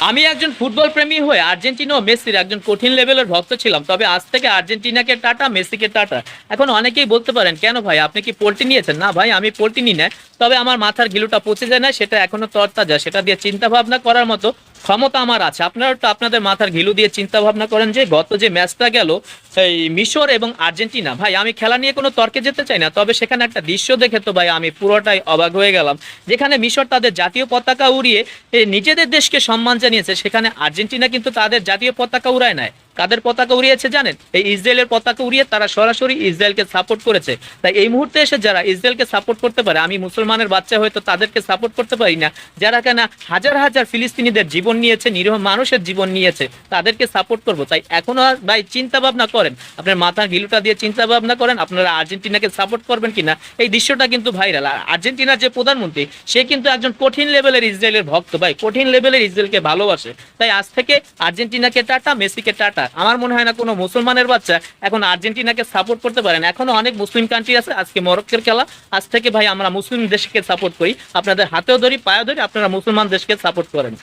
আমি একজন ফুটবল প্রেমী হয়ে আর্জেন্টিনা ও মেসির একজন কঠিন লেভেলের ভক্ত ছিলাম, তবে আজ থেকে আর্জেন্টিনাকে টাটা, মেসিকে টাটা। এখন অনেকেই বলতে পারেন, কেন ভাই আপনি কি পোল্টি নিয়েছেন? না ভাই, আমি পোল্টি নিই না, তবে আমার মাথার ঘিলুটা পচে যায় না, সেটা এখনো তরতাজা, সেটা দিয়ে চিন্তা ভাবনা করার মতো ক্ষমতা আমার আছে। আপনারা তো আপনাদের মাথার ঘিলু দিয়ে চিন্তা ভাবনা করেন যে গত যে ম্যাচটা গেল এই মিশর এবং আর্জেন্টিনা, ভাই আমি খেলা নিয়ে কোনো তর্কে যেতে চাই না, তবে সেখানে একটা দৃশ্য দেখে তো ভাই আমি পুরোটাই অবাক হয়ে গেলাম। যেখানে মিশর তাদের জাতীয় পতাকা উড়িয়ে নিজেদের দেশকে সম্মান জানিয়েছে, সেখানে আর্জেন্টিনা কিন্তু তাদের জাতীয় পতাকা উড়ায় নাই। কাদের পতাকা উড়িয়েছে জানেন? এই ইসরায়েলের পতাকা উড়িয়ে তারা সরাসরি ইসরায়েলকে সাপোর্ট করেছে। তাই এই মুহূর্তে এসে যারা ইসরায়েলকে সাপোর্ট করতে পারে, আমি মুসলমানের বাচ্চা হয়তো তাদেরকে সাপোর্ট করতে পারি না, যারা কেন হাজার হাজার ফিলিস্তিনিদের জীবন নিয়েছে, নিরীহ মানুষের জীবন নিয়েছে, তাদেরকে সাপোর্ট করব। তাই এখনো ভাই চিন্তা ভাবনা করেন, আপনার মাথার গিলুটা দিয়ে চিন্তা ভাবনা করেন আপনারা আর্জেন্টিনাকে সাপোর্ট করবেন কিনা। এই দৃশ্যটা কিন্তু ভাইরাল। আর আর্জেন্টিনার যে প্রধানমন্ত্রী, সে কিন্তু একজন কঠিন লেভেলের ইসরায়েলের ভক্ত, ভাই কঠিন লেভেলের ইসরায়েলকে ভালোবাসে। তাই আজ থেকে আর্জেন্টিনাকে টাটা, মেসিকে টাটা। আমার মনে হয় না কোনো মুসলমানের বাচ্চা এখন আর্জেন্টিনাকে সাপোর্ট করতে পারেন। এখনো অনেক মুসলিম কান্ট্রি আছে, আজকে মরক্কোর খেলা, আজ থেকে ভাই আমরা মুসলিম দেশকে সাপোর্ট করি। আপনাদের হাতেও ধরি, পায়েও ধরি, আপনারা মুসলমান দেশকে সাপোর্ট করেন।